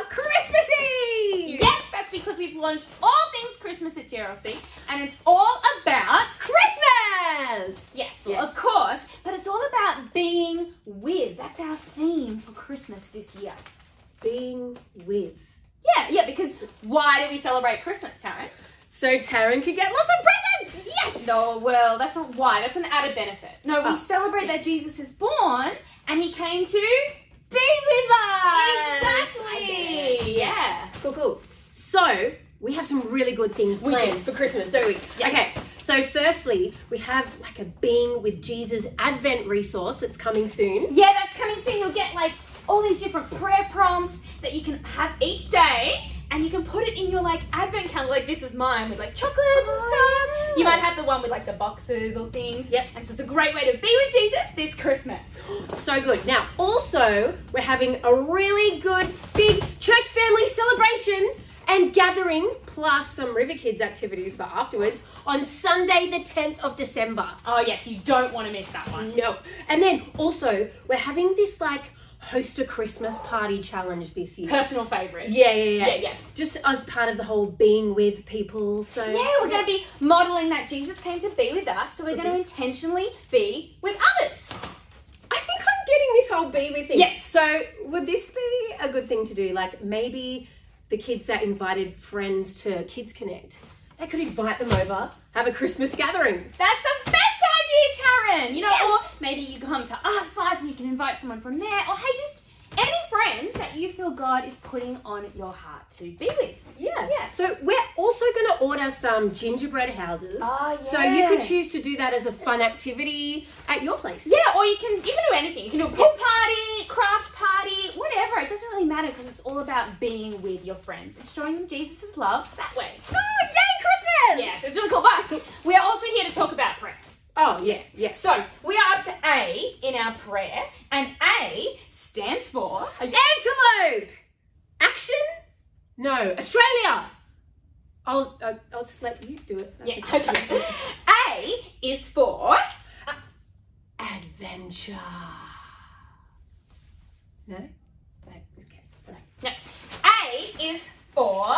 Christmassy! Yes, that's because we've launched all things Christmas at JRC, and it's all about Christmas! yes, well, of course, but it's all about being with. That's our theme for Christmas this year. Being with. Yeah, because why do we celebrate Christmas, Taryn? So Taryn could get lots of presents! Yes! No, well, that's not why. That's an added benefit. No, we Oh. celebrate that Jesus is born and he came to Be with us! Exactly! Yeah. Cool. So, we have some really good things We planned do. for Christmas, don't we? Yes. Okay, so firstly, we have like a Being with Jesus Advent resource that's coming soon. Yeah, that's coming soon. You'll get like all these different prayer prompts that you can have each day, and you can put it in your like advent calendar. Like this is mine with like chocolates and stuff. You might have the one with like the boxes or things. Yep. And so it's a great way to be with Jesus this Christmas. So good. Now, also, we're having a really good big church family celebration and gathering, plus some River Kids activities for afterwards, on Sunday the 10th of December. Oh yes, you don't want to miss that one. No. And then also, we're having this like host a Christmas party challenge this year. Personal favourite. Yeah. Just as part of the whole being with people. So Yeah, we're going to be modelling that Jesus came to be with us, so we're going to intentionally be with others. I think I'm getting this whole be with thing. Yes. So would this be a good thing to do? Like maybe the kids that invited friends to Kids Connect, they could invite them over, have a Christmas gathering. That's the best idea, Taryn. You know, Yes. or maybe you come to Arts Life and you can invite someone from there, or hey, just any friends that you feel God is putting on your heart to be with. Yeah. So we're also going to order some gingerbread houses. Oh, yeah. So you could choose to do that as a fun activity at your place. Yeah, or you can do anything. You can do a pool party, craft party, whatever. It doesn't really matter because it's all about being with your friends and showing them Jesus' love that way. Oh, yay, Christmas! Yes, it's really cool. But we are also here to talk about prayer. Oh, yeah. So we are up to A in our prayer, and A stands for Antelope! Action? No, Australia! I'll just let you do it. That's yeah. Okay. A is for Adventure. No? Okay, sorry. no. A is for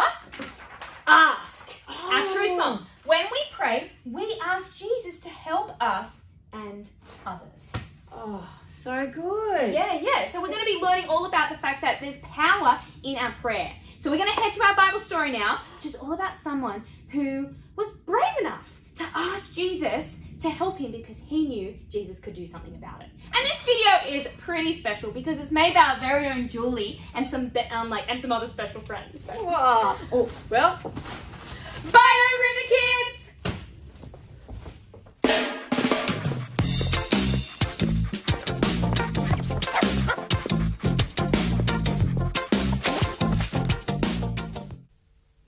ask. Our truth bomb. When we pray, we ask Jesus to help us and others. Oh, so good. Yeah. So we're going to be learning all about the fact that there's power in our prayer. So we're going to head to our Bible story now, which is all about someone who was brave enough to ask Jesus to help him because he knew Jesus could do something about it. And this video is pretty special because it's made by our very own Julie and some other special friends. So. Wow. Oh, well, bye, River Kids!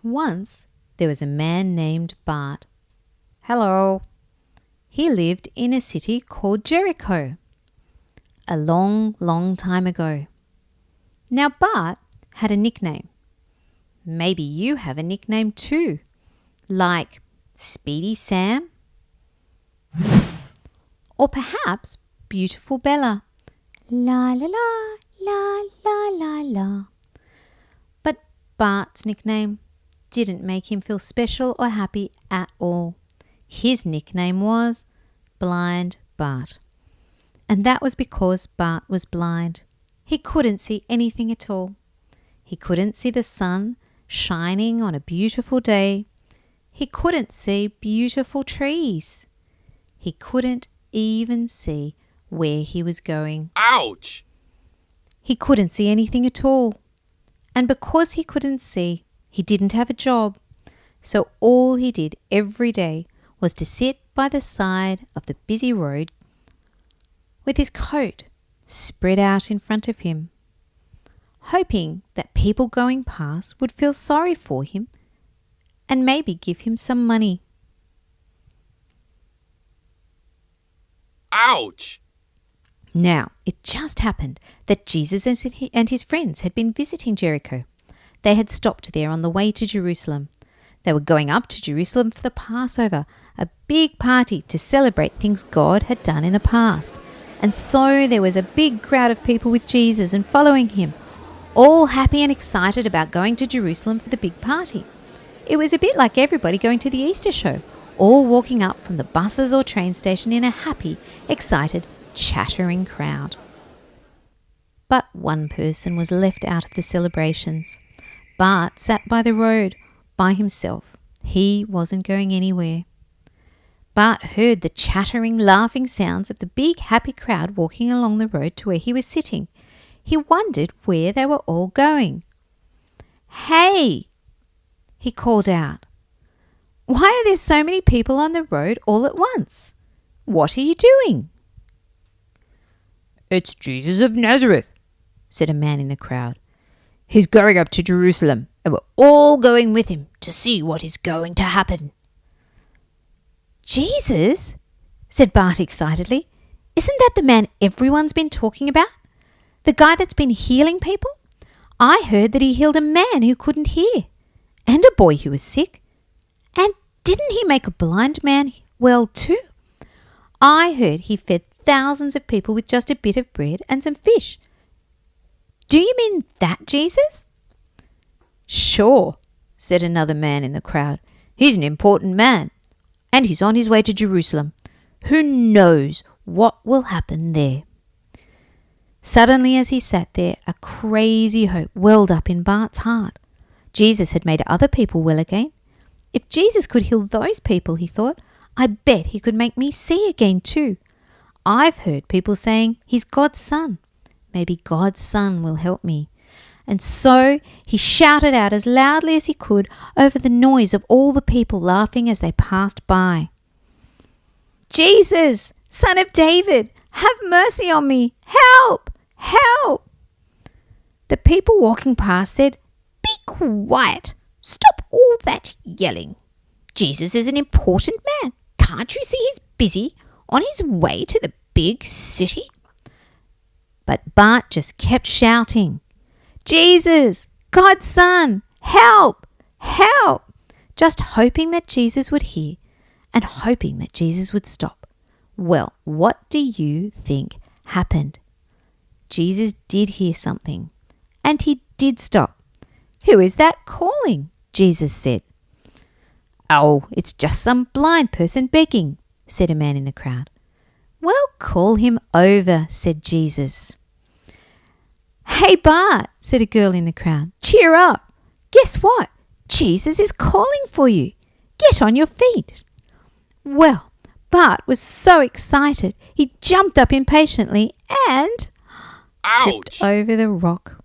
Once there was a man named Bart. Hello. He lived in a city called Jericho. A long, long time ago. Now Bart had a nickname. Maybe you have a nickname too, like Speedy Sam, or perhaps Beautiful Bella. La la la, la la la la. But Bart's nickname didn't make him feel special or happy at all. His nickname was Blind Bart. And that was because Bart was blind. He couldn't see anything at all. He couldn't see the sun shining on a beautiful day. He couldn't see beautiful trees. He couldn't even see where he was going. Ouch! He couldn't see anything at all. And because he couldn't see, he didn't have a job. So all he did every day was to sit by the side of the busy road with his coat spread out in front of him, hoping that people going past would feel sorry for him and maybe give him some money. Ouch! Now, it just happened that Jesus and his friends had been visiting Jericho. They had stopped there on the way to Jerusalem. They were going up to Jerusalem for the Passover, a big party to celebrate things God had done in the past. And so there was a big crowd of people with Jesus and following him. all happy and excited about going to Jerusalem for the big party. It was a bit like everybody going to the Easter show, all walking up from the buses or train station in a happy, excited, chattering crowd. But one person was left out of the celebrations. Bart sat by the road by himself. He wasn't going anywhere. Bart heard the chattering, laughing sounds of the big, happy crowd walking along the road to where he was sitting. He wondered where they were all going. "Hey!" he called out. "Why are there so many people on the road all at once? What are you doing?" "It's Jesus of Nazareth," said a man in the crowd. "He's going up to Jerusalem, and we're all going with him to see what is going to happen." "Jesus?" said Bart excitedly. "Isn't that the man everyone's been talking about? The guy that's been healing people? I heard that he healed a man who couldn't hear, and a boy who was sick. And didn't he make a blind man well too? I heard he fed thousands of people with just a bit of bread and some fish. Do you mean that Jesus?" "Sure," said another man in the crowd. "He's an important man, and he's on his way to Jerusalem. Who knows what will happen there?" Suddenly, as he sat there, a crazy hope welled up in Bart's heart. Jesus had made other people well again. If Jesus could heal those people, he thought, I bet he could make me see again too. I've heard people saying he's God's son. Maybe God's son will help me. And so he shouted out as loudly as he could over the noise of all the people laughing as they passed by. "Jesus, Son of David, have mercy on me. Help! Help!" The people walking past said, "Be quiet. Stop all that yelling. Jesus is an important man. Can't you see he's busy on his way to the big city?" But Bart just kept shouting, "Jesus, God's son, help, help," just hoping that Jesus would hear and hoping that Jesus would stop. Well, what do you think happened? Jesus did hear something, and he did stop. "Who is that calling?" Jesus said. "Oh, it's just some blind person begging," said a man in the crowd. "Well, call him over," said Jesus. "Hey, Bart," said a girl in the crowd. "Cheer up. Guess what? Jesus is calling for you. Get on your feet." Well, Bart was so excited, he jumped up impatiently and tripped over the rock.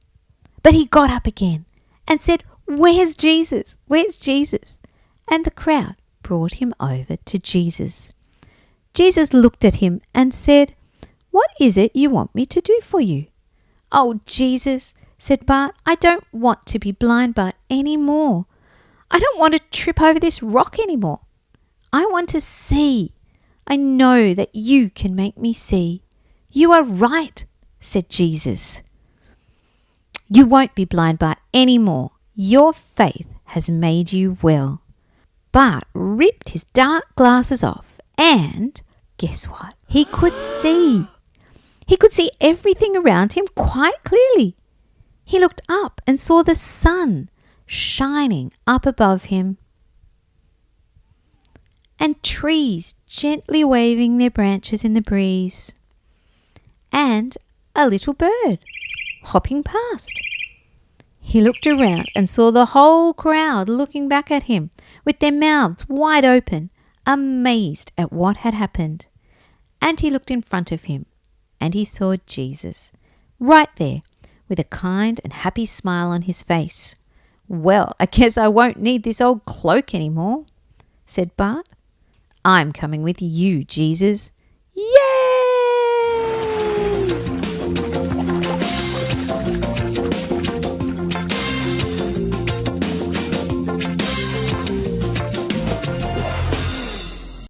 But he got up again and said, "Where's Jesus? Where's Jesus?" And the crowd brought him over to Jesus. Jesus looked at him and said, "What is it you want me to do for you?" "Oh, Jesus," said Bart, "I don't want to be blind Bart anymore. I don't want to trip over this rock anymore. I want to see. I know that you can make me see." "You are right," said Jesus. "You won't be blind Bart anymore. Your faith has made you well." Bart ripped his dark glasses off and guess what? He could see. He could see everything around him quite clearly. He looked up and saw the sun shining up above him and trees gently waving their branches in the breeze and a little bird hopping past. He looked around and saw the whole crowd looking back at him with their mouths wide open, amazed at what had happened. And he looked in front of him and he saw Jesus right there with a kind and happy smile on his face. "Well, I guess I won't need this old cloak anymore," said Bart. "I'm coming with you, Jesus." Yay!